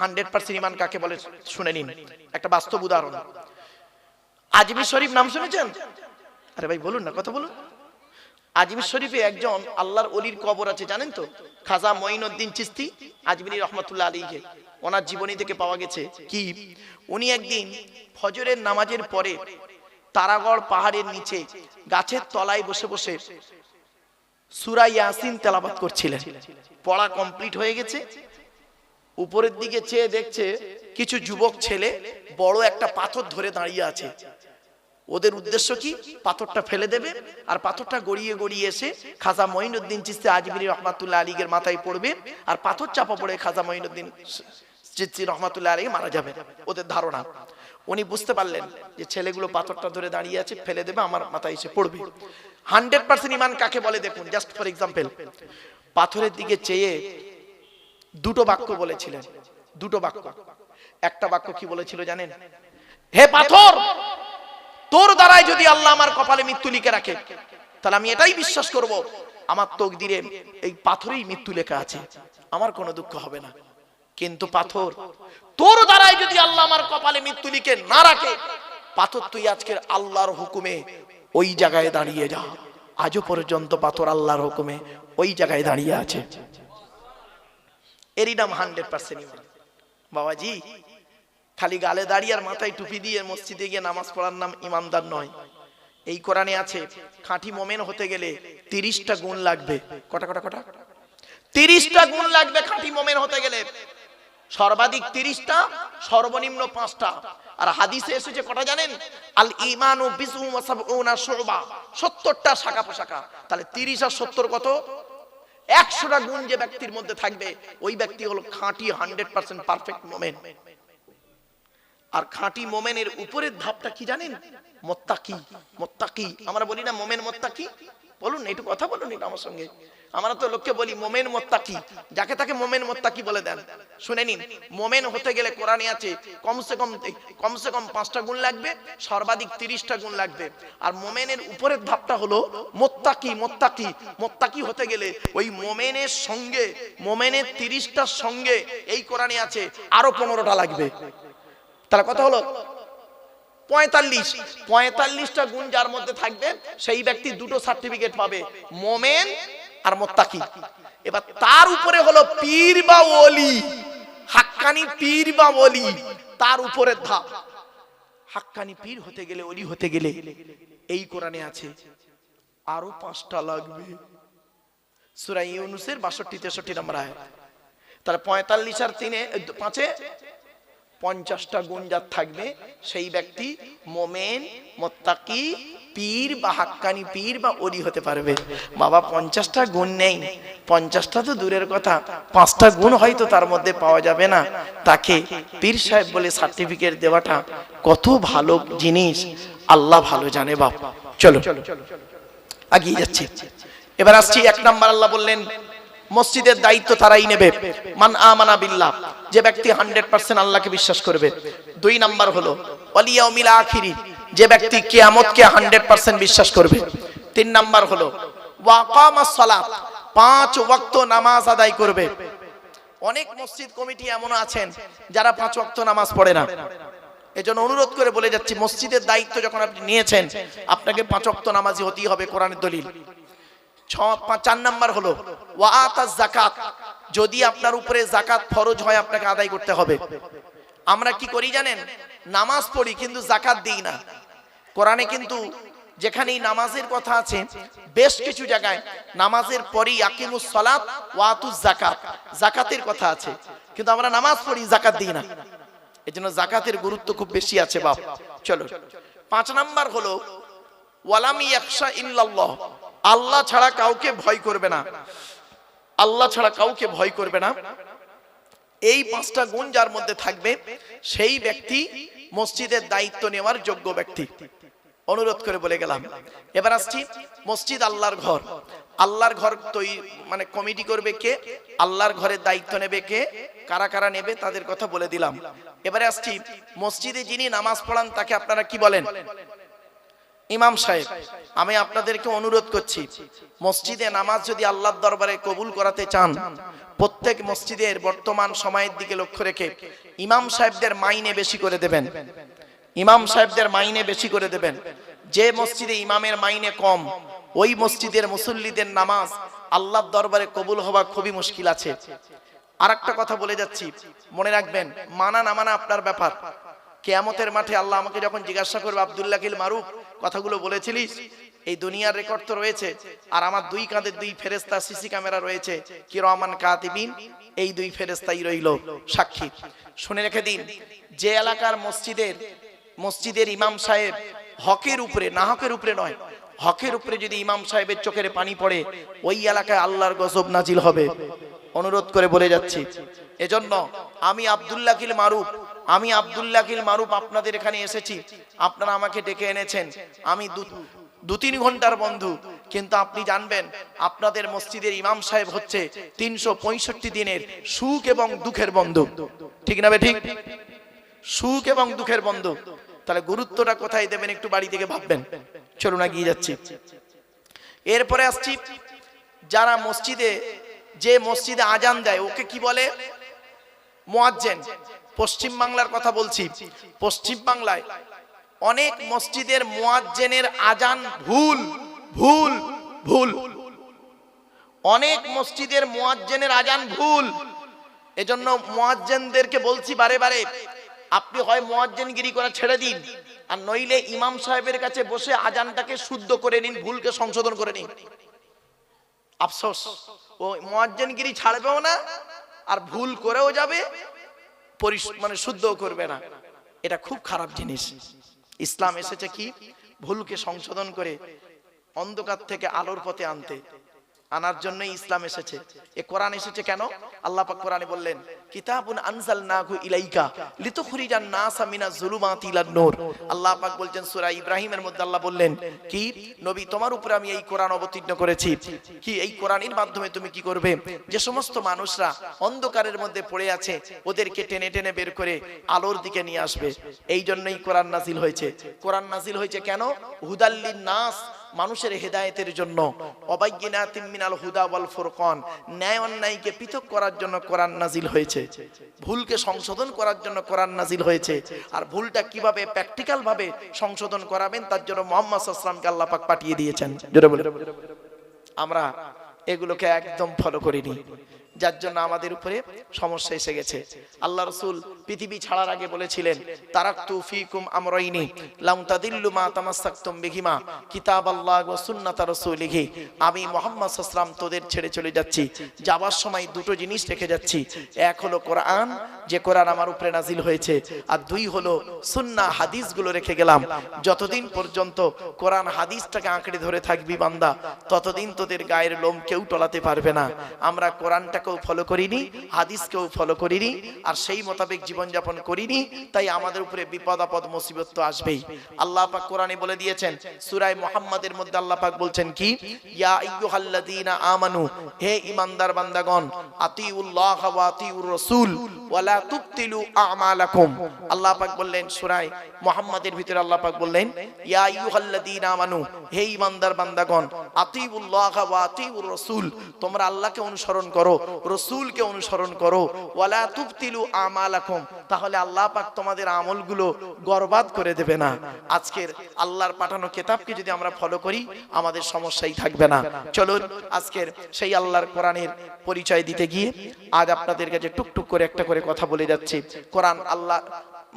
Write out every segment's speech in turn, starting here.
100% ঈমান কাকে বলে শুনে নিন একটা বাস্তব উদাহরণ। আজমির শরীফ নাম শুনেছেন? আরে ভাই বলুন না, কথা বলুন। আজমির শরীফে একজন আল্লাহর ওলির কবর আছে, জানেন তো? খাজা মঈনুদ্দিন চিশতি আজমিরি রহমাতুল্লাহ আলাইহি, ওনার জীবনী থেকে পাওয়া গেছে কি উনি একদিন ফজরের নামাজের পরে তারাগড় পাহাড়ের নিচে গাছের তলায় বসে বসে সূরা ইয়াসিন তেলাওয়াত করছিলেন। পড়া কমপ্লিট হয়ে গেছে, উপরের দিকে চেয়ে দেখছে কিছু যুবক ছেলে বড় একটা পাথর ধরে দাঁড়িয়ে আছে। ওদের উদ্দেশ্য কি? পাথরটা ফেলে দেবে আর পাথরটা গড়িয়ে গড়িয়ে এসে খাজা মঈনুদ্দিন চিশতি আজমিরি রহমাতুল্লাহ আলাইহির মাথায় পড়বে আর পাথর চাপা পড়ে খাজা মঈনুদ্দিন চিশতি রহমাতুল্লাহ আলাইহি মারা যাবে, ওদের ধারণা। উনি বুঝতে পারলেন যে ছেলেগুলো পাথরটা ধরে দাঁড়িয়ে আছে, ফেলে দেবে, আমার মাথায় এসে পড়বে। 100% ঈমান কাকে বলে দেখুন, জাস্ট ফর এক্সাম্পল। পাথরের দিকে চেয়ে দুটো বাক্য বলেছিলেন, দুটো বাক্য। একটা বাক্য কি বলেছিল জানেন? হে পাথর, তোর দ্বারাই যদি আল্লাহ আমার কপালে মৃত্যু লিখে রাখে তাহলে আমি এটাই বিশ্বাস করব আমার তকদিরে এই পাথরেই মৃত্যু লেখা আছে, আমার কোনো দুঃখ হবে না। কিন্তু পাথর, তোর দ্বারাই যদি আল্লাহ আমার কপালে মৃত্যু লিখে না রাখে, পাথর তুই আজকের আল্লাহর হুকুমে ওই জায়গায় দাঁড়িয়ে যা। আজও পর্যন্ত পাথর আল্লাহর হুকুমে ওই জায়গায় দাঁড়িয়ে আছে। এরই নাম 100% ঈমান। বাবাজি, খালি গালে দাঁড়িয়ে আর মাথায় টুপি দিয়ে মসজিদে গিয়ে নামাজ পড়ার নাম ইমানদার নয়। এই কোরআনে আছে খাঁটি মোমেন হতে গেলে 30টা গুণ লাগবে। কটা কটা কটা? 30টা গুণ লাগবে খাঁটি মোমেন হতে গেলে। সর্বাধিক 30টা, সর্বনিম্ন 5টা। আর হাদিসে এসেছে কটা জানেন? আল ঈমানু বিসউ ওয়া সাবউনা শুবা, 70টা শাখা পোশাখা। তাহলে 30 আর 70 কত? 100টা গুণ যে ব্যক্তির মধ্যে থাকবে ওই ব্যক্তি হলো খাঁটি 100% পারফেক্ট মোমেন। আর খাঁটি মোমেনের উপরের ধাপটা কি জানেন? মুত্তাকি। মুত্তাকি আমরা বলি না মোমেন মুত্তাকি? বলুন একটু কথা বলুন এটা আমার সঙ্গে। আমরা তো লোককে বলি মোমেন মুত্তাকি, যাকে তাকে মোমেন মুত্তাকি বলে দেন। শুনে নিন, মোমেন হতে গেলে কোরআনে আছে কমসে কম 5টা গুণ লাগবে, সর্বাধিক 30টা গুণ লাগবে। আর মোমেনের উপরের ধাপটা হলো মুত্তাকি। মুত্তাকি মুত্তাকি হতে গেলে ওই মোমেনের সঙ্গে, মোমেনের 30টার সঙ্গে এই কোরআনে আছে আরো 15টা লাগবে। তাহলে কত হলো? 45টা গুণ যার মধ্যে থাকবে সেই ব্যক্তি দুটো সার্টিফিকেট পাবে, মোমেন আর মুত্তাকি। এবার তার উপরে হলো পীর বা ওলি, হাক্কানি পীর বা ওলি, তার উপরের ধাপ। হাক্কানি পীর হতে গেলে, ওলি হতে গেলে এই কোরআনে আছে আরো 5টা লাগবে। সূরা ইউনূসের 62-63 নম্বর আয়াত। তাহলে 45 আর 5-এ 50টা গুণ যার থাকবে সেই ব্যক্তি মোমেন, মুত্তাকি, পীর বা হাক্কানি পীর বা ওলি হতে পারবে। বাবা 50টা গুণ নেই, 50টা তো দূরের কথা, 5টা গুণ হয়তো তার মধ্যে পাওয়া যাবে না, তাকে পীর সাহেব বলে সার্টিফিকেট দেওয়াটা কত ভালো জিনিস আল্লাহ ভালো জানে। বাপ চলো এগিয়ে যাচ্ছি। এবার আসছি 1 নাম্বার। আল্লাহ বললেন মসজিদের দায়িত্ব তারাই নেবে, মান আমানা বিল্লাহ, যে ব্যক্তি 100% আল্লাহকে বিশ্বাস করবে। 2 নাম্বার হলো ওয়াল ইয়াউমিল আখিরি, যে ব্যক্তি কিয়ামতকে 100% বিশ্বাস করবে। 3 নাম্বার হলো ওয়া আকামাস সালাত, 5 ওয়াক্ত নামাজ আদায় করবে। অনেক মসজিদ কমিটি এমন আছেন যারা 5 ওয়াক্ত নামাজ পড়ে না। এজন্য অনুরোধ করে বলে যাচ্ছি, মসজিদের দায়িত্ব যখন আপনি নিয়েছেন আপনাকে 5 ওয়াক্ত নামাজি হতেই হবে, কোরআনের দলিল। 4 নাম্বার হলো ওয়া আতাজ যাকাত, যদি আপনার উপরে যাকাত ফরজ হয় আপনাকে আদায় করতে হবে। আমরা কি করি জানেন? নামাজ পড়ি কিন্তু যাকাত দিই না। কোরআনে কিন্তু যেখানেই নামাজের কথা আছে বেশ কিছু জায়গায় নামাজের পরেই আকিমুস সালাত ওয়া আতুজ যাকাত, যাকাতের কথা আছে, কিন্তু আমরা নামাজ পড়ি যাকাত দিই না। এজন্য যাকাতের গুরুত্ব খুব বেশি আছে বাপ। চলো 5 নাম্বার হলো ওয়ালাম ইয়াখশা ইল্লাল্লাহ, আল্লাহ ছাড়া কাউকে ভয় করবে না। আল্লাহ ছাড়া কাউকে ভয় করবে না। এই 5টা গুণ যার মধ্যে থাকবে সেই ব্যক্তি মসজিদের দায়িত্ব নেওয়ার যোগ্য ব্যক্তি। অনুরোধ করে বলে গেলাম। এবার আসছি মসজিদ আল্লাহর ঘর। আল্লাহর ঘর মানে কমিটি করবে কে? আল্লাহর ঘরের দায়িত্ব নেবে কে? কারা কারা নেবে তাদের কথা বলে দিলাম। এবারে আসছি মসজিদে যিনি নামাজ পড়ান তাকে আপনারা কি বলেন? ইমাম সাহেব। আমি আপনাদেরকে অনুরোধ করছি, মসজিদে নামাজ যদি আল্লাহর দরবারে কবুল করাতে চান প্রত্যেক মসজিদের বর্তমান সময়ের দিকে লক্ষ্য রেখে ইমাম সাহেবদের মাইনে বেশি করে দেবেন। ইমাম সাহেবদের মাইনে বেশি করে দেবেন। যে মসজিদে ইমামের মাইনে কম, ওই মসজিদের মুসল্লিদের নামাজ আল্লাহর দরবারে কবুল হওয়া খুবই মুশকিল আছে। আর একটা কথা বলে যাচ্ছি, মনে রাখবেন, মানা না মানা আপনার ব্যাপার। কিয়ামতের মাঠে আল্লাহ আমাকে যখন জিজ্ঞাসা করবে, আব্দুল্লাহ কিল মারুফ কথাগুলো বলেছিলিস, এই দুনিয়ার রেকর্ড তো রয়েছে, আর আমার দুই কাঁধে দুই ফেরেশতা সিসি ক্যামেরা রয়েছে, কিরামান কাতিবিন, এই দুই ফেরেশতাই রইল সাক্ষী। শুনে রেখে দিন, যে এলাকার মসজিদের ইমাম সাহেব হকের উপরে, না হকের উপরে নয়, হকের উপরে যদি ইমাম সাহেবের চোখের পানি পড়ে, ওই এলাকায় আল্লাহর গজব নাজিল হবে। অনুরোধ করে বলে যাচ্ছি, এজন্য আমি আব্দুল্লাহ কিল মারুফ আপনাদের এখানে এসেছি, আপনারা আমাকে ডেকে এনেছেন, আমি 2-3 ঘন্টার বন্ধু, কিন্তু আপনি জানবেন আপনাদের মসজিদের ইমাম সাহেব হচ্ছে 365 দিনের সুখ এবং দুঃখের বন্ধু। ঠিক না ঠিক? সুখ এবং দুঃখের বন্ধু। তাহলে গুরুত্বটা কোথায় দেবেন একটু বাড়ি থেকে ভাববেন। চলুন এগিয়ে যাচ্ছি। এরপরে আসছি, যারা যে মসজিদে আজান দেয় ওকে কি বলে? মুয়াজ্জিন। পশ্চিম বাংলার কথা বলছি। পশ্চিম বাংলায় অনেক মসজিদের মুয়াজ্জিনের আজান ভুল ভুল ভুল। অনেক মসজিদের মুয়াজ্জিনের আজান ভুল। এজন্য মুয়াজ্জিনদেরকে বলছি বারে বারে, আপনি হয় মুয়াজ্জিনগিরি করা ছেড়ে দিন, আর নইলে ইমাম সাহেবের কাছে বসে আজানটাকে শুদ্ধ করে নিন, ভুলকে সংশোধন করে নিন। আফসোস, ও মুয়াজ্জিনগিরি ছাড়বেও না, আর ভুল করেও যাবে, মানে শুদ্ধও করবে না। এটা খুব খারাপ জিনিস। ইসলাম এসেছে কি? ভুলকে সংশোধন করে অন্ধকার থেকে আলোর পথে আনার জন্য ইসলাম এসেছে। এ কোরআন এসেছে কেন? আল্লাহ পাক কোরআনে বললেন, কিতাবুন আনজালনাহু ইলাইকা লিতুখরিজান নাসা মিনাজ যুলুমাতি ইলান নূর। আল্লাহ পাক বলছেন সূরা ইব্রাহিমের মধ্যে, আল্লাহ বললেন কি, নবী তোমার উপরে আমি এই কোরআন অবতীর্ণ করেছি, কি এই কোরআনের মাধ্যমে তুমি কি করবে? যে সমস্ত মানুষরা অন্ধকারের মধ্যে পড়ে আছে, ওদেরকে টেনে টেনে বের করে আলোর দিকে নিয়ে আসবে। এই জন্যই কোরআন নাজিল হয়েছে। কোরআন নাজিল হয়েছে কেন? হুদাল্লিন নাস, মানুষের হেদায়েতের জন্য। অবায়্যিনাতিম মিনাল হুদা ওয়াল ফুরকান, ন্যায় অন্যায়কে পৃথক করার জন্য কোরআন নাজিল হয়েছে। ভুলকে সংশোধন করার জন্য কোরআন নাজিল হয়েছে। আর ভুলটা কিভাবে প্র্যাকটিক্যাল ভাবে সংশোধন করাবেন, তার জন্য মুহাম্মদ সাল্লাল্লাহু আলাইহি ওয়াসাল্লামকে আল্লাহ পাক পাঠিয়ে দিয়েছেন। জোরে বলে, আমরা এগুলোকে একদম ফলো করিনি, যার জন্য আমাদের উপরে সমস্যা এসে গেছে। আল্লাহ রাসূল পৃথিবী ছাড়ার আগে বলেছিলেন, তারাকতু ফীকুম আমরাইনি লাম তাদিল্লু মা তামাসসাকতুম বিহিমা কিতাবাল্লাহ ওয়া সুন্নাত রাসূলিহি। আমি মুহাম্মদ সাল্লাল্লাহু আলাইহি ওয়াসাল্লাম তোদের ছেড়ে চলে যাচ্ছি, যাবার সময় দুটো জিনিস রেখে যাচ্ছি। এক হলো কোরআন, যে কোরআন আমার উপরে নাজিল হয়েছে, আর দুই হলো সুন্নাহ, হাদিসগুলো রেখে গেলাম। যতদিন পর্যন্ত কোরআন হাদিসটাকে আঁকড়ে ধরে থাকবি বান্দা, ততদিন তোদের গায়ের লোম কেউ টলাতে পারবে না। আমরা কোরআনটাকেও ফলো করিনি, হাদিসকেও ফলো করিনি, আর সেই মোতাবেক জীবনযাপন করিনি, তাই আমাদের উপরে বিপদ আপদ মুসিবত তো আসবেই। আল্লাহ পাক কোরআনে বলে দিয়েছেন, সূরা মুহাম্মাদের মধ্যে আল্লাহ পাক বলছেন কি, ইয়া আইয়ুহাল্লাযীনা আমানু, হে ঈমানদার বান্দাগণ, আতিউল্লাহ ওয়া আতিউর রাসূল ওয়া লা তুবতিলু আমালাকুম। আল্লাহ পাক বললেন সূরা মুহাম্মাদের ভিতরে, আল্লাহ পাক বললেন, ইয়া আইয়ুহাল্লাযীনা আমানু, হে ঈমানদার বান্দাগণ, আতিউল্লাহ ওয়া আতিউর রাসূল, তোমরা আল্লাহকে অনুসরণ করো, রাসূলকে অনুসরণ করো, ওয়ালা তুবতিলু আমালাকুম, তাহলে আল্লাহ পাক তোমাদের আমলগুলো বরবাদ করে দেবে না। আজকের আল্লাহর পাঠানো কিতাবকে যদি আমরা ফলো করি, আমাদের সমস্যাই থাকবে না। চলুন আজকের সেই আল্লাহর কোরআনের পরিচয় দিতে গিয়ে আজ আপনাদের কাছে টুকটুক করে একটা করে কথা বলে যাচ্ছি। কোরআন আল্লাহ,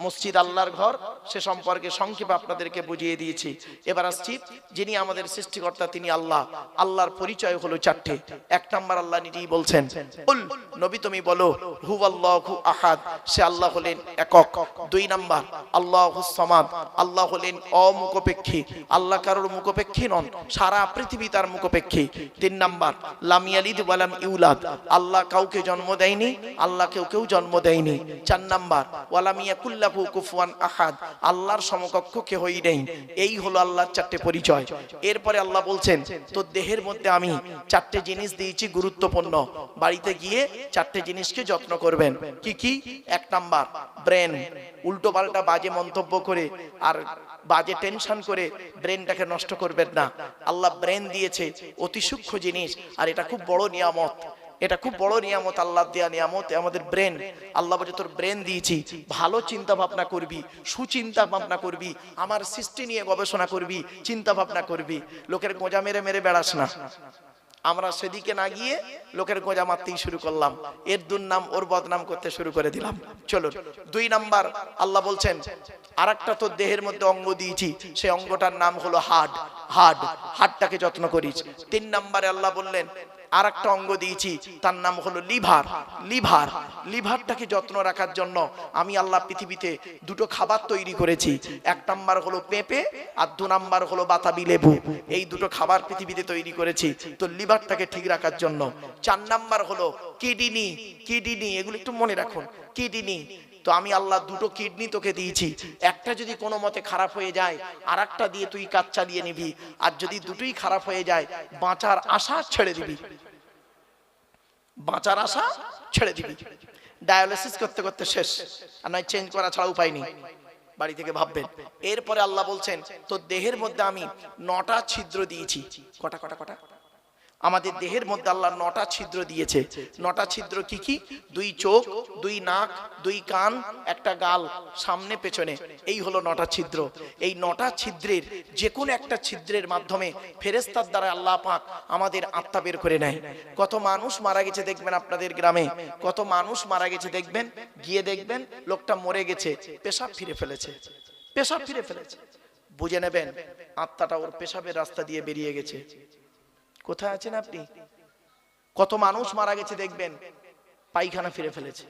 মসজিদ আল্লাহর ঘর, সে সম্পর্কে সংক্ষেপে আপনাদেরকে বুঝিয়ে দিয়েছি। এবার আসছি, যিনি আমাদের সৃষ্টিকর্তা তিনি আল্লাহ। আল্লাহর পরিচয় হলো 4টে। 1 নাম্বার, আল্লাহ নিজেই বলছেন, কুল, নবী তুমি বলো, হুয়াল্লাহু আহাদ, সে আল্লাহ হলেন একক। 2 নাম্বার, আল্লাহুস সামাদ, আল্লাহ হলেন অমুখপেক্ষী, আল্লাহ কারোর মুখপেক্ষী নন, সারা পৃথিবী তার মুখপেক্ষী। 3 নাম্বার, লাম ইয়ালিদ ওয়া লাম ইউলাদ, আল্লাহ কাউকে জন্ম দেয়নি, আল্লাহ কেউ জন্ম দেয়নি। 4 নাম্বার, ওয়া লাম ইয়াকুল লাহু কুফুয়ান আহাদ, আল্লাহর সমকক্ষ কেউই নেই। এই হলো আল্লাহর 4টে পরিচয়। এরপরে আল্লাহ বলছেন, তোর দেহের মধ্যে আমি 4টে জিনিস দিয়েছি গুরুত্বপূর্ণ, বাড়িতে গিয়ে 4টে জিনিসকে যত্ন করবেন। কি কি? 1 নাম্বার, ব্রেন। উল্টো পাল্টা বাজে মন্তব্য করে আর বাজে টেনশন করে ব্রেনটাকে নষ্ট করবেন না। আল্লাহ ব্রেন দিয়েছে, অতি সূক্ষ্ম জিনিস, আর এটা খুব বড় নিয়ামত। এটা খুব বড় নিয়ামত, আল্লাহ দেয়া নিয়ামত। আমাদের ব্রেন, আল্লাহ বলে তোর ব্রেন দিয়েছি, ভালো চিন্তা ভাবনা করবি, সুচিন্তা ভাবনা করবি, আমার সৃষ্টি নিয়ে গবেষণা করবি, চিন্তা ভাবনা করবি। লোকের গোঁজা মেরে মেরে বেড়াস না। আমরা সেদিকে না গিয়ে লোকের গোঁজা মারতেই শুরু করলাম, এর দুর্নাম ওর বদনাম করতে শুরু করে দিলাম। চলো 2 নাম্বার, আল্লাহ বলছেন আরেকটা তোর দেহের মধ্যে অঙ্গ দিয়েছি, সেই অঙ্গটার নাম হলো হার্ট। হার্টটাকে যত্ন করিস। 3 নাম্বারে আল্লাহ বললেন আরেকটা অঙ্গ দিয়েছি, তার নাম হলো লিভারটাকে যত্ন রাখার জন্য আমি আল্লাহ পৃথিবীতে 2টো খাবার তৈরি করেছি। 1 নাম্বার হলো পেঁপে, আর 2 নাম্বার হলো বাতাবি লেবু। এই 2টো খাবার পৃথিবীতে তৈরি করেছি তো লিভারটাকে ঠিক রাখার জন্য। 4 নাম্বার হলো কিডনি, এগুলো একটু মনে রাখুন, কিডনি। তো আমি আল্লাহ 2টো কিডনি তোকে দিয়েছি, একটা যদি কোনো মতে খারাপ হয়ে যায় আর একটা দিয়ে তুই কাজ চালিয়ে নিবি, আর যদি দুটোই খারাপ হয়ে যায় বাঁচার আশা ছেড়ে দিবি, ডায়ালিসিস করতে করতে শেষ, আর নয় চেঞ্জ করা ছাড়া উপায় নেই, বাড়ি থেকে ভাববেন। এরপরে আল্লাহ বলছেন তোর দেহের মধ্যে আমি 9টা ছিদ্র দিয়েছি। কটা? আমাদের দেহের মধ্যে আল্লাহ 9টা ছিদ্র দিয়েছে। 9টা ছিদ্র কি কি? 2 চোখ, 2 নাক, 2 কান, একটা গাল, সামনে পেছনে, এই হলো 9টা ছিদ্র। এই 9টা ছিদ্রের যে কোনো একটা ছিদ্রের মাধ্যমে ফেরেশতার দ্বারা আল্লাহ পাক আমাদের আত্মা বের করে নেয়। কত মানুষ মারা গেছে দেখবেন আপনাদের গ্রামে, কত মানুষ মারা গেছে দেখবেন, গিয়ে দেখবেন লোকটা মরে গেছে, পেশাব ফিরে ফেলেছে, বুঝে নেবেন আত্মাটা ওর পেশাবের রাস্তা দিয়ে বেরিয়ে গেছে। কোথায় আছেন আপনি? কত মানুষ মারা গেছে দেখবেন পায়খানা ফিরে ফেলেছে,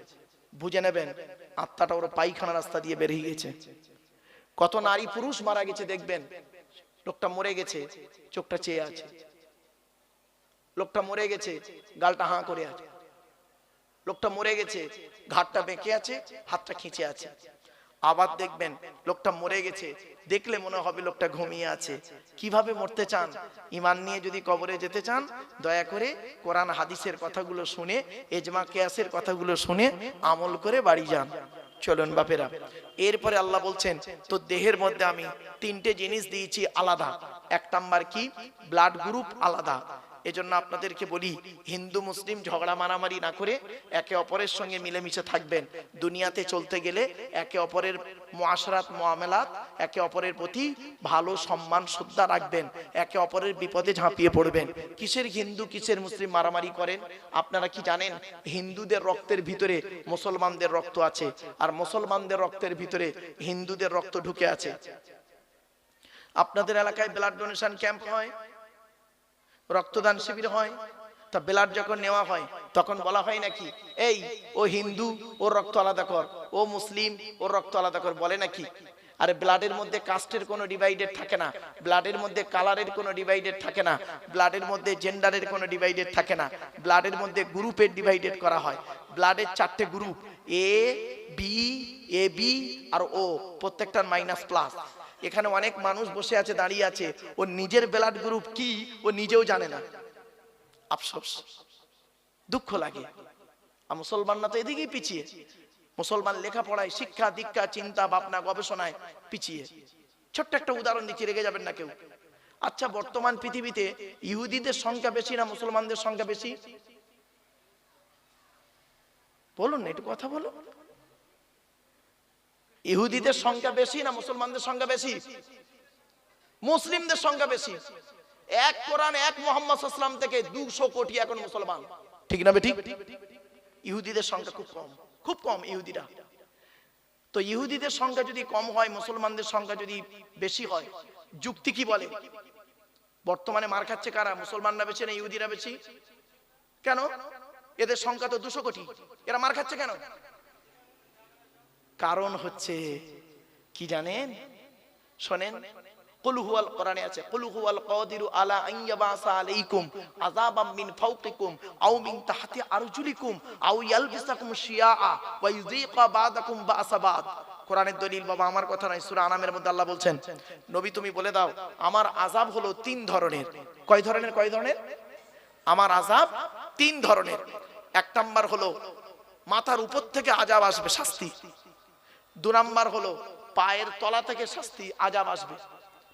বুঝে নেবেন আত্মাটা ওর পায়খানা রাস্তা দিয়ে বেরিয়ে গেছে। কত নারী পুরুষ মারা গেছে দেখবেন, লোকটা মরে গেছে, চোখটা চেয়ে আছে, লোকটা মরে গেছে, গালটা হাঁ করে আছে, লোকটা মরে গেছে, ঘাটটা বেঁকে আছে, হাতটা খিঁচে আছে। আবার দেখবেন লোকটা মরে গেছে, দেখলে মনে হবে লোকটা ঘুমিয়ে আছে। কিভাবে মরতে চান? ঈমান নিয়ে যদি কবরে যেতে চান, দয়া করে কোরআন হাদিসের কথাগুলো শুনে, ইজমা কিয়াসের কথাগুলো শুনে আমল করে বাড়ি যান। চলুন বাপেরা, এরপরে আল্লাহ বলছেন তো দেহের মধ্যে আমি 3টে জিনিস দিয়েছি আলাদা। 1 নাম্বার কি? ব্লাড গ্রুপ আলাদা। এজন্য আপনাদেরকে বলি হিন্দু মুসলিম ঝগড়া মারামারি না করে একে অপরের সঙ্গে মিলেমিশে থাকবেন। দুনিয়াতে চলতে গেলে একে অপরের মুআশারাত মুআমালাত, একে অপরের প্রতি ভালো সম্মান শ্রদ্ধা রাখবেন, একে অপরের বিপদে ঝাঁপিয়ে পড়বেন। কিসের হিন্দু কিসের মুসলিম মারামারি করেন? আপনারা কি জানেন হিন্দুদের রক্তের ভিতরে মুসলমানদের রক্ত আছে, আর মুসলমানদের রক্তের ভিতরে হিন্দুদের রক্ত ঢুকে আছে। আপনাদের এলাকায় ব্লাড ডোনেশন ক্যাম্প হয়, রক্তদান শিবির হয়, তা ব্লাড যখন নেওয়া হয় তখন বলা হয় নাকি এই ও হিন্দু ওর রক্ত আলাদা কর, ও মুসলিম ওর রক্ত আলাদা কর, বলে নাকি? আরে ব্লাডের মধ্যে কাস্টের কোনো ডিভাইডেড থাকে না, ব্লাডের মধ্যে কালারের কোনো ডিভাইডেড থাকে না, ব্লাডের মধ্যে জেন্ডারের কোনো ডিভাইডেড থাকে না, ব্লাডের মধ্যে গ্রুপের ডিভাইডেড করা হয়। ব্লাডের 4টে গ্রুপ, এ বি আর ও, প্রত্যেকটার -+। এখানে অনেক মানুষ বসে আছে, দাঁড়িয়ে আছে, ও নিজের ব্লাড গ্রুপ কি ও নিজেও জানে না। আফসোস, দুঃখ লাগে। আর মুসলমানরা তো এদিকেই পিছিয়ে, মুসলমান লেখাপড়ায়, শিক্ষা দীক্ষা, চিন্তা ভাবনা, গবেষণায় পিছিয়ে। ছোট্ট একটা উদাহরণ দিচ্ছি, রেগে যাবেন না কেউ। আচ্ছা, বর্তমান পৃথিবীতে ইহুদিদের সংখ্যা বেশি না মুসলমানদের সংখ্যা বেশি? বলুন না, একটু কথা বলো। ইহুদিদের সংখ্যা বেশি না মুসলমানদের সংখ্যা বেশি? মুসলিমদের সংখ্যা বেশি। এক কোরআন, এক মুহাম্মদ সাল্লাল্লাহু আলাইহি ওয়াসাল্লাম থেকে 200 কোটি এখন মুসলমান, ঠিক না বেঠিক? ইহুদিদের সংখ্যা খুব কম ইহুদিরা। তো ইহুদিদের সংখ্যা যদি কম হয়, মুসলমানদের সংখ্যা যদি বেশি হয়, যুক্তি কি বলে? বর্তমানে মার খাচ্ছে কারা? মুসলমানরা বেশি না ইহুদিরা বেশি? কেন? এদের সংখ্যা তো 200 কোটি, এরা মার খাচ্ছে কেন? কারণ হচ্ছে কি জানেন? শোনেন, কুল হুয়াল, কোরআনে আছে কুল হুয়াল কাদিরু আলা আন ইয়াবাসা আলাইকুম আযাবাম মিন ফাওকিকুম আও মিন তাহতি আরজুলিকুম আও ইয়ালবিসাকুম শিয়াআ ওয়া ইউযীকা বা'দাকুম বা'সা বা'দ। কোরআনের দলিল বাবা, আমার কথা নয়। সূরা আনামের মধ্যে আল্লাহ বলছেন নবী তুমি বলে দাও আমার আযাব হলো 3 ধরনের। কয় ধরনের? আমার আযাব 3 ধরনের। 1 নাম্বার হলো মাথার উপর থেকে আযাব আসবে, শাস্তি। 2 নাম্বার হলো পায়ের তলা থেকে শাস্তি, আযাব আসবে,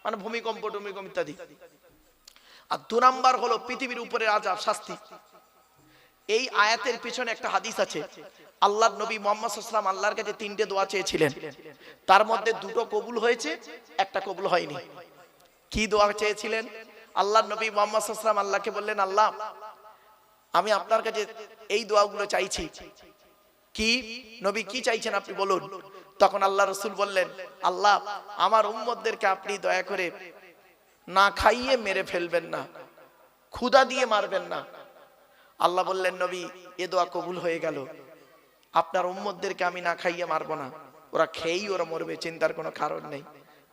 মানে ভূমিকম্প ইত্যাদি। আর 2 নাম্বার হলো পৃথিবীর উপরে আযাব, শাস্তি। এই আয়াতের পিছনে একটা হাদিস আছে। আল্লাহর নবী মুহাম্মদ সাল্লাল্লাহু আলাইহি ওয়াসাল্লাম আল্লাহর কাছে 3টে দোয়া চেয়েছিলেন, তার মধ্যে 2টো কবুল হয়েছে, একটা কবুল হয়নি। কি দোয়া চেয়েছিলেন? আল্লাহর নবী মুহাম্মদ সাল্লাল্লাহু আলাইহি ওয়াসাল্লাম আল্লাহকে বললেন, আল্লাহ আমি আপনার কাছে এই দোয়াগুলো চাইছি। কি নবী কি চাইছেন আপনি বলুন। তখন আল্লাহ রাসূল বললেন, আল্লাহ আমার উম্মতদেরকে আপনি দয়া করে না খাইয়ে মেরে ফেলবেন না, ক্ষুধা দিয়ে মারবেন না। আল্লাহ বললেন, নবী এ দোয়া কবুল হয়ে গেল, আপনার উম্মতদেরকে আমি না খাইয়ে মারবো না, ওরা খেয়েই ওরা মরবে, চিন্তার কোনো কারণ নেই।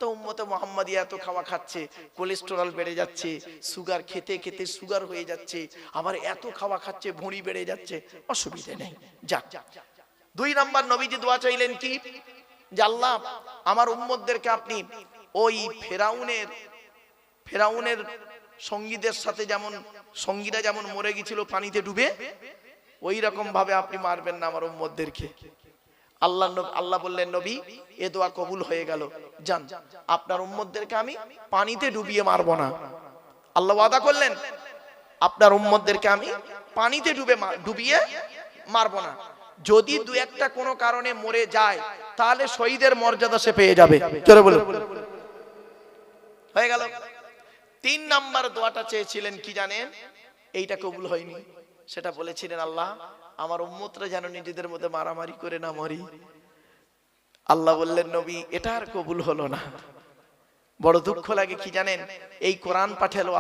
তো উম্মতে মুহাম্মাদিয়া এত খাওয়া খাচ্ছে, কোলেস্টেরল বেড়ে যাচ্ছে, সুগার খেতে খেতে সুগার হয়ে যাচ্ছে, আবার এত খাওয়া খাচ্ছে ভুঁড়ি বেড়ে যাচ্ছে, অসুবিধা নেই, যাক। 2 নাম্বার নবীজি দোয়া চাইলেন কি, যে আল্লাহ আমার উম্মতদেরকে আপনি ওই ফেরাউনের সঙ্গীদের সাথে যেমন সঙ্গীরা যেমন মরে গিয়েছিল পানিতে ডুবে, ওই রকম ভাবে আপনি মারবেন না আমার উম্মতদেরকে। আল্লাহ বললেন, নবী এ দোয়া কবুল হয়ে গেল, যান আপনার উম্মতদেরকে আমি পানিতে ডুবিয়ে মারবো না। আল্লাহ ওয়াদা করলেন, আপনার উম্মতদেরকে আমি পানিতে ডুবিয়ে মারবো না। যদি 2-1টা কোনো কারণে মরে যায় তাহলে শহীদের মর্যাদা সে পেয়ে যাবে। জোরে বলুন, হয়ে গেল। 3 নাম্বার দোয়াটা চেয়েছিলেন কি জানেন? এইটা কবুল হয়নি। সেটা বলেছিলেন, আল্লাহ আমার উম্মতরা যেন নিজেদের মধ্যে মারামারি করে না মরি। আল্লাহ বললেন, নবী এটা আর কবুল হলো না। বড় দুঃখ লাগে কি জানেন? এই কোরআন পাঠালো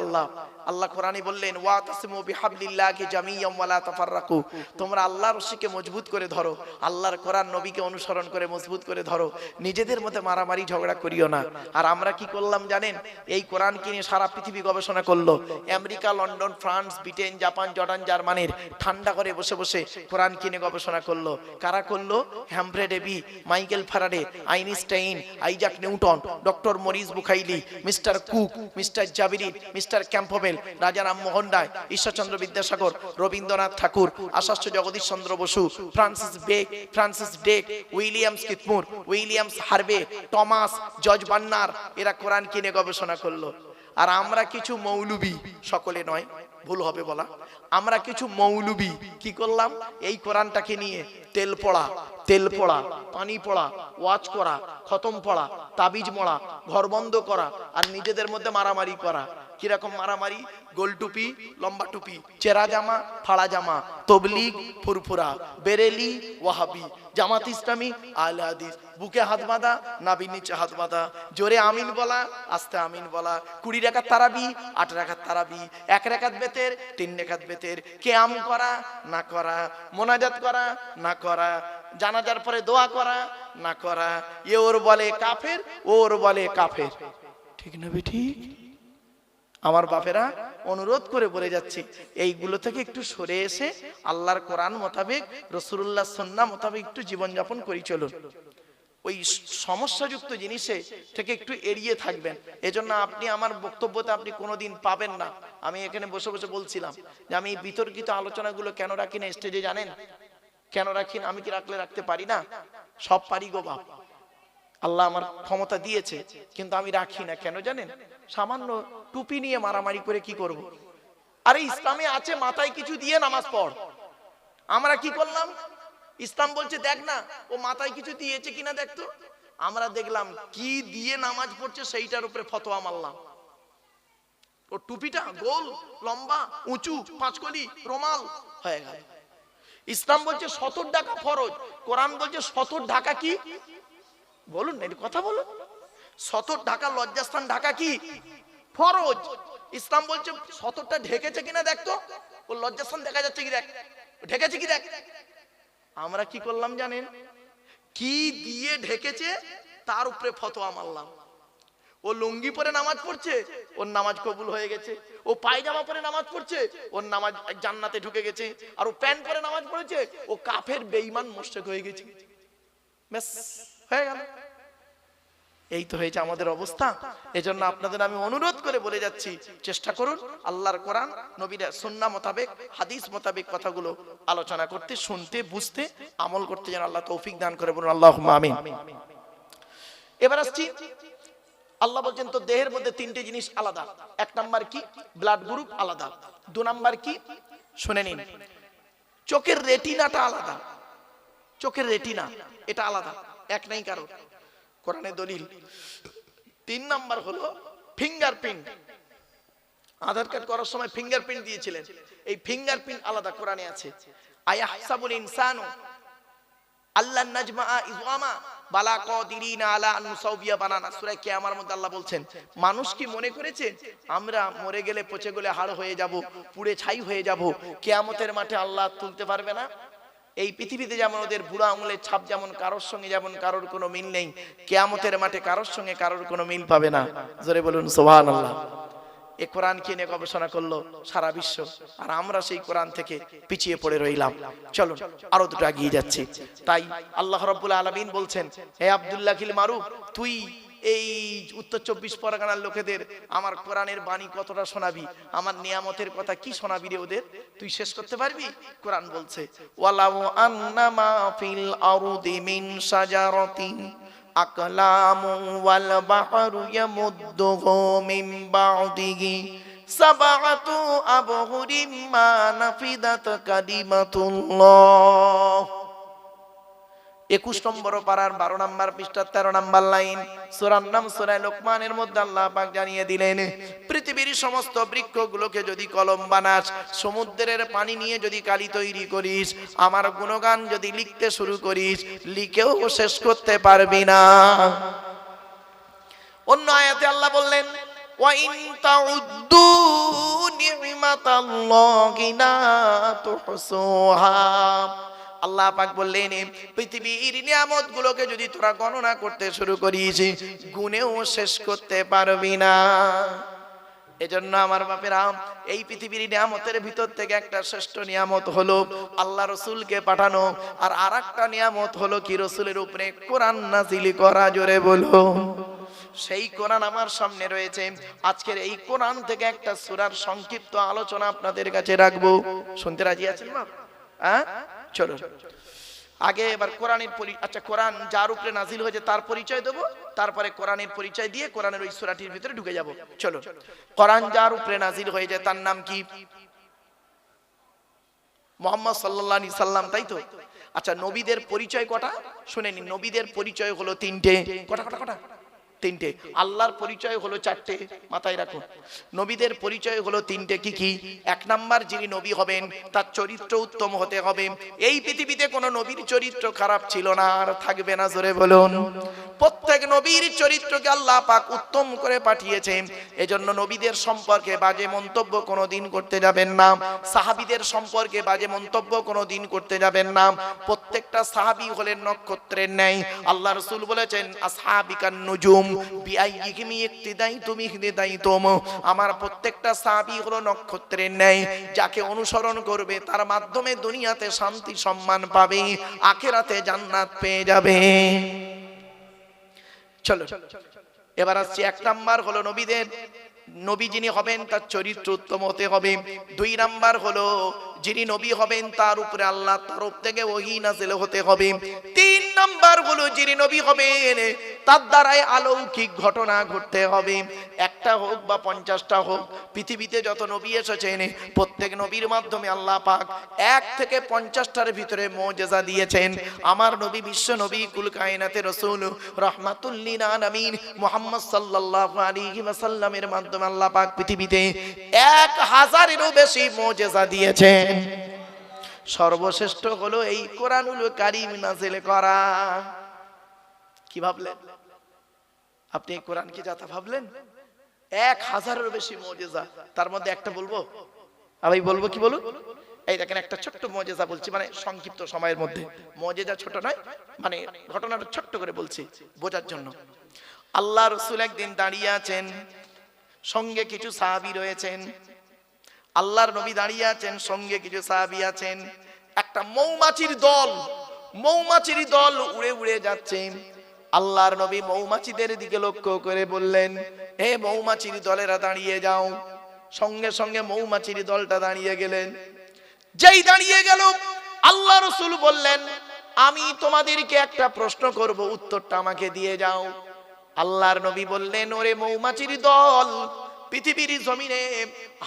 আল্লাহ কোরআনে বললেন, ওয়াতাসিমু বিহাবলিল্লাহি জামিয়াম ওয়া লা তাফাররাকু, তোমরা আল্লাহর রশিকে মজবুত করে ধরো, আল্লাহর কোরআন নবীকে অনুসরণ করে মজবুত করে ধরো, নিজেদের মধ্যে মারামারি ঝগড়া করিও না। আর আমরা কি করলাম জানেন? এই কোরআনকে নিয়ে সারা পৃথিবী গবেষণা করলো। America, London, France, Britain, Japan, Jordan, জার্মানির ঠান্ডা করে বসে বসে কোরআন কিনে গবেষণা করলো। কারা করলো? Humphry Davy, Michael Faraday, Einstein, Isaac Newton, doctor Maurice Bucaille, mister Cook, mister Jabiri, mister Campbell, Raja Rammohan Roy, Ishwarchandra Vidyasagar, Rabindranath Thakur, Acharya Jagadish Chandra Bose, Francis Drake, Williams Keith Moore, Williams Harvey, Thomas, George Bernard, এরা কোরআন কিনে গবেষণা করলো। আর আমরা কিছু মৌলবি, সকলে নয়, ভুল হবে বলা, আমরা কিছু মৌলবি কি করলাম? এই কোরআনটাকে নিয়ে তেল পড়া, পানি পড়া, ওয়াজ করা, খতম পড়া, তাবিজ মোড়া, ঘর বন্ধ করা, আর নিজেদের মধ্যে মারামারি করা। কিরকম মারামারি? গোল টুপি, লম্বা টুপি, চেরা জামা, ফাড়া জামা, তবলিগ, ফুরফুরা, বেরেলি, ওয়াহাবি, জামাত ইসলামী, আহলে হাদিস, বুকে হাত বাঁধা, নাভির নিচে হাত বাঁধা, জোরে আমিন বলা, আস্তে আমিন বলা, 20 রাকাত তারাবি, 8 রাকাত তারাবি, 1 রাকাত বেতের, 3 রাকাত বেতের, কিয়াম করা না করা, মোনাজাত করা না করা, জানাজার পরে দোয়া করা না করা। এ ওর বলে কাফের, ওর বলে কাফের। ঠিক না ঠিক? আমার বাপেরা অনুরোধ করে বলে যাচ্ছি, এইগুলো থেকে একটু সরে এসে আল্লাহর কোরআন মোতাবেক, রাসূলুল্লাহ সুন্নাহ মোতাবেক একটু জীবনযাপন করি চলুন। ওই সমস্যাযুক্ত জিনিসে থেকে একটু এড়িয়ে থাকবেন। এজন্য আপনি আমার বক্তব্যতে আপনি কোনোদিন পাবেন না। আমি এখানে বসে বসে বলছিলাম যে আমি এই বিতর্কিত আলোচনাগুলো কেন রাখি না স্টেজে, জানেন কেন রাখি না? আমি কি রাখতে পারি না? সব পারি গো বাপ, আল্লাহ আমার ক্ষমতা দিয়েছে, কিন্তু আমি রাখি না। কেন জানেন? সামান্য টুপি নিয়ে মারামারি করে কি করব? আরে ইসলামে আছে মাথায় কিছু দিয়ে নামাজ পড়। আমরা কি করলাম? ইসলাম বলছে দেখ না ও মাথায় কিছু দিয়েছে কিনা দেখতো। আমরা দেখলাম কি দিয়ে নামাজ পড়ছে, সেইটার উপরে ফতোয়া মারলাম। ও টুপিটা গোল, লম্বা, উঁচু, 5 কলি, রুমাল হয়ে গেল। ইসলাম বলছে 70 ঢাকা ফরজ, কোরআন বলছে 70 ঢাকা কি? বলুন না, কথা বলুন। 70 ঢাকা লজ্জাস্থান ঢাকা কি? ফরজ। ইসলাম বলছে 70টা ঢেকেছে কিনা দেখতো, ও লজ্জাস্থান দেখা যাচ্ছে কি দেখ, ঢেকেছে কি দেখ। আমরা কি করলাম জানেন? কি দিয়ে ঢেকেছে তার উপরে ফতোয়া মারলাম। ও লুঙ্গি পরে নামাজ পড়ছে, ওর নামাজ কবুল হয়ে গেছে। ও পায়জামা পরে নামাজ পড়ছে, ওর নামাজ জান্নাতে ঢুকে গেছে। আর ও প্যান্ট পরে নামাজ পড়েছে, ও কাফের বেঈমান মুশরিক হয়ে গেছে। ব্যাস হয়ে গেল। এই তো হয়েছে আমাদের অবস্থা। এজন্য আপনাদের আমি অনুরোধ করে বলে যাচ্ছি, চেষ্টা করুন আল্লাহর কোরআন, নবীর সুন্নাহ মোতাবেক, হাদিস মোতাবেক কথাগুলো আলোচনা করতে, শুনতে, বুঝতে, আমল করতে যেন আল্লাহ তৌফিক দান করে। বলুন আল্লাহুম্মা আমিন। এবার আসছি, আল্লাহ বলছেন তো দেহের মধ্যে 3টে জিনিস আলাদা। 1 নাম্বার কি? ব্লাড গ্রুপ আলাদা। 2 নাম্বার কি? শুনে নিন, চোখের রেটিনাটা আলাদা, চোখের রেটিনা এটা আলাদা, এক নাই কারো, কোরআনে দলিল। 3 নাম্বার হলো ফিঙ্গারপ্রিন্ট। আধার কার্ড করার সময় ফিঙ্গারপ্রিন্ট দিয়েছিলেন, এই ফিঙ্গারপ্রিন্ট আলাদা কোরআনে আছে। আয়াহসাবুল ইনসানু আল্লাহ নাজমা ইজওয়ামা বালা কাদিরিনা আলা আন নুসাউবিয়া বানানা, সূরা কিয়ামার মধ্যে আল্লাহ বলছেন, মানুষ কি মনে করেছে আমরা মরে গেলে পচে গেলে হাড় হয়ে যাব, পুড়ে ছাই হয়ে যাব, কিয়ামতের মাঠে আল্লাহ তুলতে পারবে না? এই পৃথিবীতে যেমন ওদের বুড়ো আঙুলের ছাপ যেমন কারোর সঙ্গে যেমন কারোর কোনো মিল নেই, কিয়ামতের মাঠে কারোর সঙ্গে কারোর কোনো মিল পাবে না। জোরে বলুন সুবহানাল্লাহ। এই কোরআন কে নিয়ে গবেষণা করলো সারা বিশ্ব, আর আমরা সেই কোরআন থেকে পিছিয়ে পড়ে রইলাম। চলুন আরো দুটো এগিয়ে যাচ্ছি। তাই আল্লাহ রাব্বুল আলামিন বলছেন, হে আব্দুল্লাহ কিল মারুফ, তুই এই উত্তর 24 পরগনার লোকেদের আমার কোরআনের বাণী কতটা শোনাবি, আমার নিয়ামতের কথা কি শোনাবি রে ওদের, তুই শেষ করতে পারবি? কোরআন বলছে, ওয়ালাউ আন্নামা ফিল আরদি মিন শাজারাতিন আকলামু ওয়াল বাহরু ইয়ামুদ্দুহু মিন বা'দিহি সাবআতু আবহুরিম মা নাফিদাত কালিমাতুল্লাহ। 21 নম্বর পারার 12 নম্বর পৃষ্ঠা 13 নম্বর লাইন, সূরার নাম সূরা লোকমানের মধ্যে আল্লাহ পাক জানিয়ে দিলেন, পৃথিবীর সমস্ত বৃক্ষগুলোকে যদি কলম বানাস, সমুদ্রের পানি নিয়ে যদি কালি তৈরি করিস, আমার গুণগান যদি লিখতে শুরু করিস, লিখেও শেষ করতে পারবি না। অন্য আয়াতে আল্লাহ বললেন, ওয়া ইন তাউদ্দু নি'মাতাল্লাহি লা তুহসুহা। আল্লাহ পাক বললেন, পৃথিবীর নিয়ামত গুলোকে যদি তোরা গণনা করতে শুরু করিস, গুণেও শেষ করতে পারবি না। এজন্য আমার বাপেরা, এই পৃথিবীর নিয়ামতের ভিতর থেকে একটা শ্রেষ্ঠ নিয়ামত হলো আল্লাহ রসুলকে পাঠানো, আর আরেকটা নিয়ামত হলো কি, রসুলের উপরে কোরআন নাজিল করা। জোরে বলো। সেই কোরআন আমার সামনে রয়েছে। আজকের এই কোরআন থেকে একটা সূরার সংক্ষিপ্ত আলোচনা আপনাদের কাছে রাখবো। শুনতে রাজি আছেন মা? হ্যাঁ, চলো আগে এবার কোরআনের আচ্ছা, কোরআন যার উপরে নাজিল হয়েছে তার পরিচয় দেবো, তারপরে কোরআনের পরিচয় দিয়ে কোরআনের ওই সূরাটির ভিতরে ঢুকে যাব। চলো, কোরআন যার উপরে নাজিল হয়েছে তার নাম কি? মুহাম্মদ সাল্লাল্লাহু আলাইহি সাল্লাম, তাই তো? আচ্ছা, নবীদের পরিচয় কটা শুনে নিন। নবীদের পরিচয় হলো 3টে। কটা কটা কটা? 3টে। আল্লাহর পরিচয় হলো 4টে, মাথায় রাখুন। নবীদের পরিচয় হলো 3টে। কি কি? 1 নাম্বার, যিনি নবী হবেন তার চরিত্র উত্তম হতে হবে। এই পৃথিবীতে কোনো নবীর চরিত্র খারাপ ছিল না, আর থাকবে না। জোরে বলুন। প্রত্যেক নবীর চরিত্রকে আল্লাহ পাক উত্তম করে পাঠিয়েছেন। এজন্য নবীদের সম্পর্কে বাজে মন্তব্য কোনোদিন করতে যাবেন না, সাহাবীদের সম্পর্কে বাজে মন্তব্য কোনোদিন করতে যাবেন না। প্রত্যেকটা সাহাবী হলেন নক্ষত্রের ন্যায়। আল্লাহ রাসূল বলেছেন, আসহাবিকান নুজুম বিআইয়িহিম ইক্তিদাইতুম ইহতিদাইতুম। আমার প্রত্যেকটা সাহাবী হলো নক্ষত্রের ন্যায়, যাকে অনুসরণ করবে তার মাধ্যমে দুনিয়াতে শান্তি সম্মান পাবে, আখিরাতে জান্নাত পেয়ে যাবে। চলো এবার আসছি। 1 নাম্বার হলো নবীদের, নবী যিনি হবেন তার চরিত্র উত্তম হতে হবে। 2 নাম্বার হলো যিনি নবী হবেন তার উপরে আল্লাহর তরফ থেকে ওহী নাযিল হতে হবে। 3 নাম্বার হলো যিনি নবী হবেন তার দ্বারাই অলৌকিক ঘটনা ঘটতে হবে। একটা হোক বা 50টা হোক, পৃথিবীতে যত নবী এসেছেন প্রত্যেক নবীর মাধ্যমে আল্লাহ পাক 1 থেকে 50টার ভিতরে মুজিজা দিয়েছেন। আমার নবী, বিশ্ব নবী, কুল কায়নাতের রাসূল, রাহমাতুল লিল আলামিন মুহাম্মদ সাল্লাল্লাহু আলাইহি ওয়াসাল্লামের মাধ্যমে আল্লাহ পাক পৃথিবীতে 1000-এরও বেশি মুজিজা দিয়েছেন। সর্বশ্রেষ্ঠ হলো এই কোরআনুল কারীম নাযিল করা। কি ভাবলেন আপনি? এই কোরআন কি যাতা ভাবলেন? 1000-এরও বেশি মুজিজা, তার মধ্যে একটা বলবো। আমি বলবো কি বলুন? এই দেখেন, একটা ছোট্ট মুজিজা বলছি, মানে সংক্ষিপ্ত সময়ের মধ্যে। মুজিজা ছোট নয়, মানে ঘটনাটা ছোট্ট করে বলছি বোঝার জন্য। আল্লাহ রাসূল একদিন দাঁড়িয়ে আছেন, সঙ্গে কিছু সাহাবী রয়েছেন। আল্লাহর নবী দাঁড়িয়ে আছেন, সঙ্গে কিছু সাহাবী আছেন। একটা মৌমাছির দল উড়ে উড়ে যাচ্ছে। আল্লাহর নবী মৌমাছিদের দিকে লক্ষ্য করে বললেন, হে মৌমাছির দলেরা দাঁড়িয়ে যাও। সঙ্গে সঙ্গে মৌমাছির দলটা দাঁড়িয়ে গেলেন। যেই দাঁড়িয়ে গেল, আল্লাহ রাসূল বললেন, আমি তোমাদেরকে একটা প্রশ্ন করব, উত্তরটা আমাকে দিয়ে যাও। আল্লাহর নবী বললেন, ওরে মৌমাছির দল, পৃথিবীর জমিনে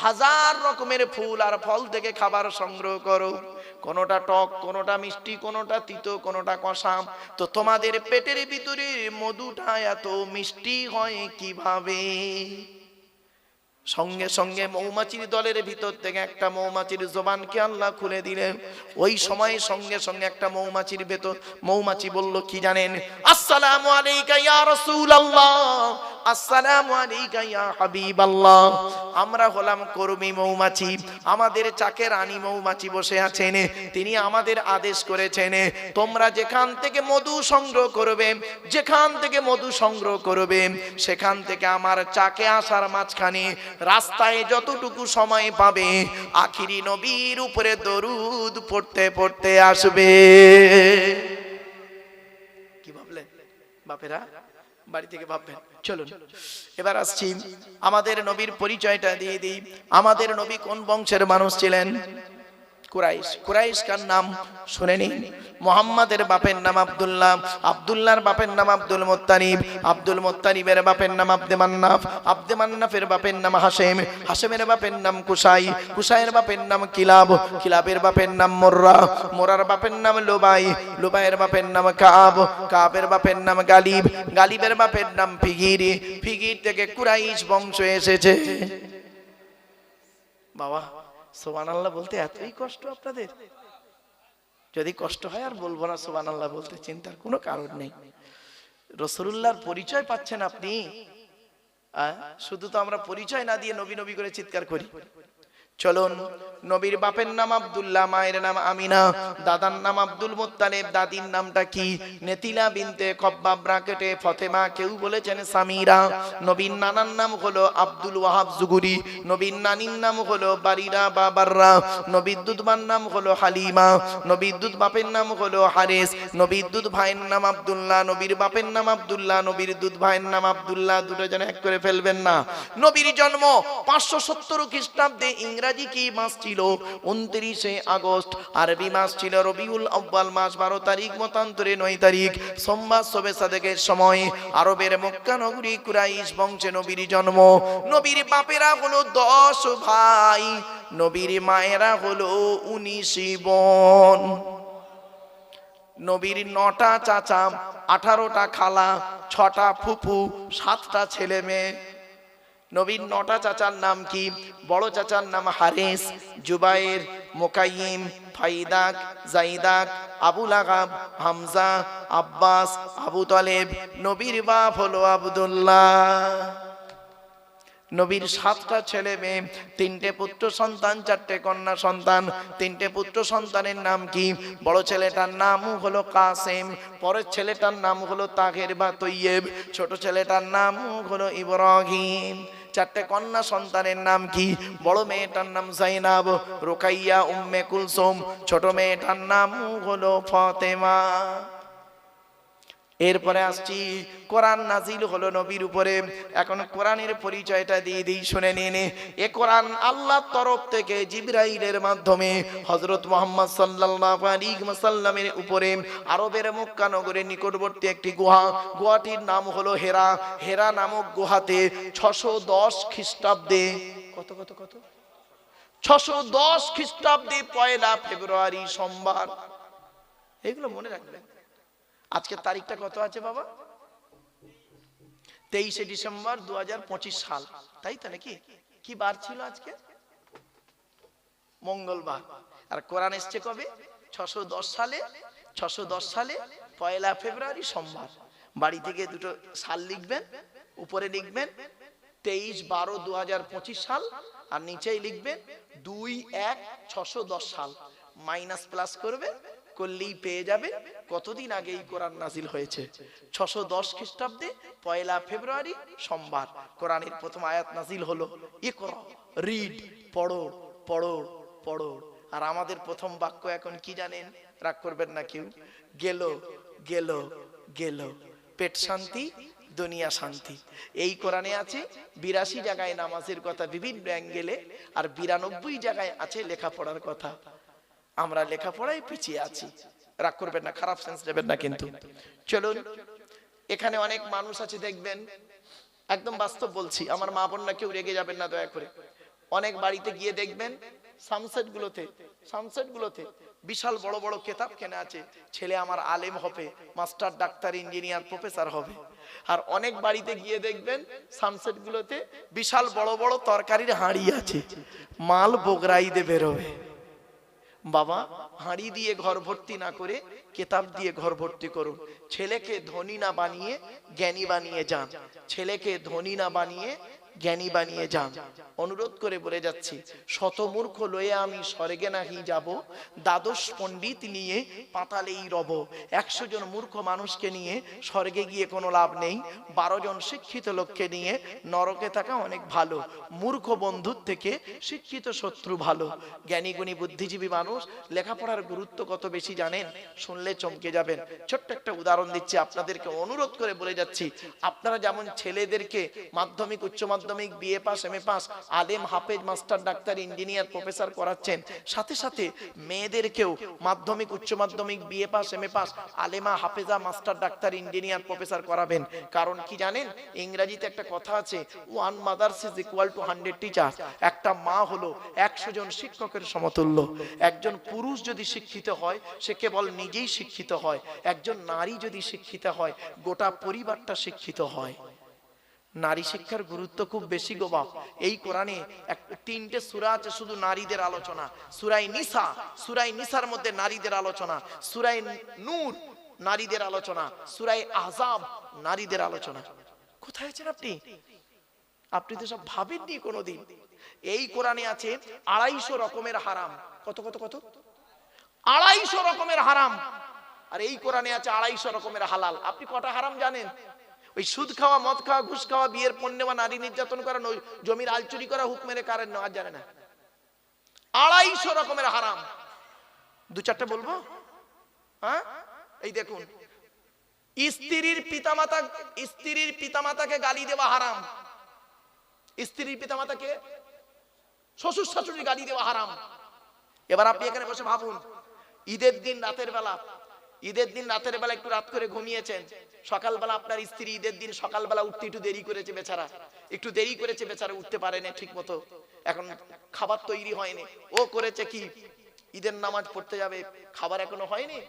1000 রকমের ফুল আর ফল থেকে খাবার সংগ্রহ করো, কোনোটা টক, কোনোটা মিষ্টি, কোনোটা তিতো, কোনোটা কষা। তো তোমাদের পেটের ভিতরে মধুটা এত মিষ্টি হয় কিভাবে? সঙ্গে সঙ্গে মৌমাছির দলের ভিতর থেকে একটা মৌমাছির জবানকে আল্লাহ খুলে দিলেন। ওই সময় সঙ্গে সঙ্গে একটা মৌমাছির ভেতর মৌমাছি বলল কি জানেন? আসসালামু আলাইকা ইয়া রাসূলুল্লাহ, আসসালামু আলাইকা ইয়া হাবিবাল্লাহ। আমরা হলাম কর্মী মৌমাছি, আমাদের চাকে রানী মৌমাছি বসে আছেন, তিনি আমাদের আদেশ করেছেন তোমরা যেখান থেকে মধু সংগ্রহ করবে, যেখান থেকে মধু সংগ্রহ করবে, সেখান থেকে আমার চাকে আসার মাঝখানে রাস্তায় যতটুকু সময় পাবে আখিরি নবীর উপরে দরুদ পড়তে পড়তে আসবে। কি ভাবলেন বাপেরা? বাড়ি থেকে ভাববেন। চলুন এবার আসছি আমাদের নবীর পরিচয়টা দিয়ে দিই। আমাদের নবী কোন বংশের মানুষ ছিলেন? কুরাইশ। কুরাইশ কার নাম শুনে নিন। মুহাম্মাদের বাপের নাম আব্দুল্লাহ, আব্দুল্লাহর বাপের নাম আব্দুল মুত্তালিব, আব্দুল মুত্তালিবের বাপের নাম আব্দে মান্নাফ, আব্দে মান্নাফের বাপের নাম হাশেম, হাশেমের বাপের নাম কুসাই, কুসাইয়ের বাপের নাম কিলাব, কিলাবের বাপের নাম মুররা, মুরার বাপের নাম লুবাই, লুবাইয়ের বাপের নাম কাব, কাবের বাপের নাম গালিব, গালিবের বাপের নাম ফিগির, ফিগির থেকে কুরাইশ বংশ এসেছে। বাবা সুবহানাল্লাহ বলতে এতই কষ্ট আপনাদের? যদি কষ্ট হয় আর বলবো না সুবহানাল্লাহ বলতে, চিন্তার কোনো কারণ নেই। রাসূলুল্লাহর পরিচয় পাচ্ছেন আপনি, শুধু তো আমরা পরিচয় না দিয়ে নবী নবী করে চিৎকার করি। চলুন, নবীর বাপের নাম আব্দুল্লাহ, মায়ের নাম আমিনা, দাদার নাম আব্দুল মুত্তালিব, দাদির নামটা কি? নেতিলা বিনতে খব্বাব ব্রাকেটে ফতেমা, কেউ বলেছেন সামিরা। নবীর নানার নাম হলো আব্দুল ওয়াহাব জুগুরি, নবীর নানির নাম হলো বারিরা বা বাররা, নবীর দুধবার নাম হলো হালিমা, নবীর দুধ বাপের নাম হলো হারেস, নবীর দুধ ভাইয়ের নাম আব্দুল্লাহ, নবীর বাপের নাম আব্দুল্লাহ, নবীর দুধ ভাইয়ের নাম আব্দুল্লাহ। দুটো যেন এক করে ফেলবেন না। নবীর জন্ম 570 খ্রিস্টাব্দে। ইংরেজি কি মাস ছিল? 29শে আগস্ট। আরবি মাস ছিল রবিউল আউয়াল মাস, 12 তারিখ, মতান্তরে 9 তারিখ, সোমবার শবে সাদেকের সময় আরবের মক্কা নগরী কুরাইশ বংশে নবীর জন্ম। নবীর বাপেরা হলো 10 ভাই, নবীর মায়েরা হলো 19 বোন। নবীর 9টা চাচা, 18টা খালা, 6টা ফুফু, 7টা ছেলে মেয়ে। নবীর 9টা চাচার নাম কি? বড় চাচার নাম হারিস, জুবাইর, মুকাইম, ফাইদাক, জাইদাক, আবু লাগাব, হামজা, আব্বাস, আবু তালেব। নবীর বাপ হলো আব্দুল্লাহ। নবীর 7টা ছেলে মেয়ে, 3টে পুত্র সন্তান, 4টে কন্যা সন্তান। 3টে পুত্র সন্তানের নাম কি? বড় ছেলেটার নাম হলো কাসেম, পরের ছেলেটার নাম হলো তাহের বা তৈয়েব, ছোট ছেলেটার নাম হলো ইব্রাহিম। 4টে কন্যা সন্তানের নাম কি? বড় মেয়েটার নাম জাইনাব, রুকাইয়া, উম্মে কুলসুম, ছোট মেয়েটার নাম হলো ফাতেমা। এরপরে আসছি কোরআন নাজিল হলো নবীর উপরে। এখন কোরআনের পরিচয়টা দিয়ে দিই, শুনে নিন। এ কোরআন আল্লাহর তরফ থেকে জিবরাইলের মাধ্যমে হযরত মুহাম্মদ সাল্লাল্লাহু আলাইহি ওয়াসাল্লামের উপরে আরবের মক্কা নগরের নিকটবর্তী একটি গুহা, গুহাটির নাম হলো হেরা। হেরা নামক গুহাতে 610 খ্রিস্টাব্দে, কত কত কত 610 খ্রিস্টাব্দে 1 ফেব্রুয়ারি সোমবার। এগুলো মনে রাখবেন। আজকে তারিখটা কত আছে বাবা? 23শে ডিসেম্বর 2025 সাল, তাই তো নাকি? কি বার ছিল আজকে? মঙ্গলবার। আর কোরআন এসছে কবে? 610 সালে। 610 সালে 1 ফেব্রুয়ারি সোমবার। বাড়ি থেকে দুটো সাল লিখবেন, উপরে লিখবেন 23/12/2025 সাল, আর নিচেই লিখবেন 2/1/610 সাল। মাইনাস প্লাস করবে, করলেই পেয়ে যাবে কতদিন আগে এই কোরআন নাজিল হয়েছে। 610 খ্রিস্টাব্দে 1 ফেব্রুয়ারি সোমবার কোরআনের প্রথম আয়াত নাজিল হলো, ইকরা, রিড, পড়ো পড়ো পড়ো। আর আমাদের প্রথম বাক্য এখন কি জানেন? রাগ করবেন না কেউ। গেল গেল গেল, পেট শান্তি দুনিয়া শান্তি। এই কোরআনে আছে 82 জায়গায় নামাজের কথা বিভিন্ন অ্যাঙ্গেলে, আর 92 জায়গায় আছে লেখাপড়ার কথা। আমরা লেখাপড়ায় পিছিয়ে আছি। রাগ করবেন না, খারাপ সেন্স নেবেন না কিন্তু। চলুন, এখানে অনেক মানুষ আছে দেখবেন, একদম বাস্তব বলছি, আমার মা বোন না কেউ রেগে যাবেন না দয়া করে। অনেক বাড়িতে গিয়ে দেখবেন সানসেট গুলোতে বিশাল বড় বড় কেতাব কেনা আছে, ছেলে আমার আলেম হবে, মাস্টার, ডাক্তার, ইঞ্জিনিয়ার, প্রফেসর হবে। আর অনেক বাড়িতে গিয়ে দেখবেন সানসেট গুলোতে বিশাল বড় বড় তরকারির হাঁড়ি আছে, মাল বগরাইতে বেরোবে। বাবা, হাঁড়ি দিয়ে ঘর ভর্তি না করে কেতাব দিয়ে ঘর ভর্তি করুন। ছেলেকে ধনী না বানিয়ে জ্ঞানী বানিয়ে যান, ছেলেকে ধনী না বানিয়ে জ্ঞানী বানিয়ে যান। অনুরোধ করে বলে যাচ্ছি, শতমূর্খ লয়ে আমি স্বর্গে নাহি যাব, দ্বাদশ পণ্ডিত নিয়ে পাতালেই রব। 100 জন মূর্খ মানুষকে নিয়ে স্বর্গে গিয়ে কোনো লাভ নেই, 12 জন শিক্ষিত লোককে নিয়ে নরকে থাকা অনেক ভালো। মূর্খ বন্ধুর থেকে শিক্ষিত শত্রু ভালো। জ্ঞানী গুণী বুদ্ধিজীবী মানুষ লেখাপড়ার গুরুত্ব কত বেশি জানেন, শুনলে চমকে যাবেন। ছোট্ট একটা উদাহরণ দিচ্ছি, আপনাদেরকে অনুরোধ করে বলে যাচ্ছি, আপনারা যেমন ছেলেদেরকে মাধ্যমিক, উচ্চ মাধ্যমিক, বিএ পাস, এমএ পাস, আলেম, হাফেজ, মাস্টার, ডাক্তার, ইঞ্জিনিয়ার, প্রফেসর করাচ্ছেন, সাথে সাথে মেয়েদেরকেও মাধ্যমিক, উচ্চ মাধ্যমিক, BA pass, MA pass, আলেমা, হাফেজা, master, doctor, engineer, professor করাবেন। কারণ কি জানেন, ইংরেজিতে একটা কথা আছে, one mother's is equal to 100 teacher. একটা মা হলো 100 জন শিক্ষকের সমতুল্য। একজন পুরুষ যদি শিক্ষিত হয়, সে কেবল নিজেই শিক্ষিত হয়। একজন নারী যদি শিক্ষিত হয়, গোটা পরিবারটা শিক্ষিত হয়। নারী শিক্ষার গুরুত্ব খুব বেশি গো বাপ। এই কোরআনে 3টে সূরা আছে শুধু নারীদের আলোচনা। সূরা নিসা, সূরা নিসার মধ্যে নারীদের আলোচনা। সূরা নূর নারীদের আলোচনা। সূরা আহজাব নারীদের আলোচনা। কোথায় আছেন আপনি? আপনি তো সব ভাবেননি কোনোদিন। এই কোরআনে আছে 250 রকমের হারাম। কত কত কত? 250 রকমের হারাম। আর এই কোরআনে আছে 250 রকমের হালাল। আপনি কটা হারাম জানেন? ওই সুদ খাওয়া, মদ খাওয়া, ঘুষ খাওয়া, বিয়ের পণ নেওয়া, নারী নির্যাতন করা, জমির আল চুরি করা, হুক মেরে কারেন্ট নেওয়া, জানে না। 250 রকমের হারাম। 2-4টা বলবো? হ্যাঁ, এই দেখুন, স্ত্রীর পিতামাতাকে গালি দেওয়া হারাম। স্ত্রীর পিতামাতাকে, শ্বশুর শাশুড়ি গালি দেওয়া হারাম। এবার আপনি এখানে বসে ভাবুন, ঈদের দিন রাতের বেলা একটু রাত করে ঘুমিয়েছেন, সকালবেলা আপনার স্ত্রী ঈদের দিন সকালবেলা উঠতে একটু দেরি করেছে, বেচারা উঠতে পারেনি ঠিক মতো, এখন খাবার তৈরি হয়নি, ও করেছে কি, ঈদের নামাজ পড়তে যাবে, খাবার এখনো হয়নি।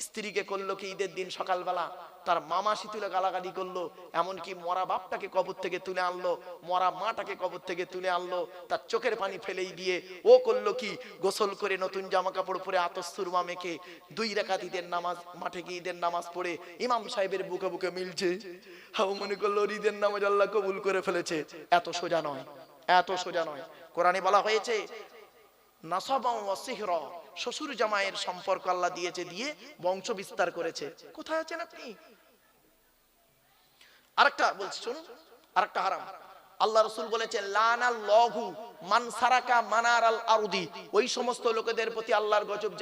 স্ত্রীকে করলো কি, ঈদের দিন সকালবেলা তার মামা তুলে গালাগালি করলো, এমনকি মরা বাপটাকে কবর থেকে তুলে আনলো, মরা মাটাকে কবর থেকে তুলে আনলো, তার চোখের পানি ফেলেই দিয়ে ও করলো কি, গোসল করে নতুন জামা কাপড় পরে আতশ সুরমা মেখে 2 রাকাত ঈদের নামাজ, মাঠে গিয়ে ঈদের নামাজ পড়ে ইমাম সাহেবের বুকে বুকে মিলছে। হাও মনে করলো ঈদের নামাজ আল্লাহ কবুল করে ফেলেছে। এত সোজা নয়। কোরআনে বলা হয়েছে নাসাবা ওয়া সিহরা, শ্বশুর জামাইয়ের সম্পর্ক আল্লাহ দিয়েছে, দিয়ে বংশ বিস্তার করেছে। কোথায় আছেন আপনি? আরেকটা বলছি শুনুন, আরেকটা হারাম। আল্লাহ রাসূল বলেছেন লানাল্লাহু মান সারাকা মানারাল আরদি, ওই সমস্ত লোকেদের প্রতি আল্লাহর গজব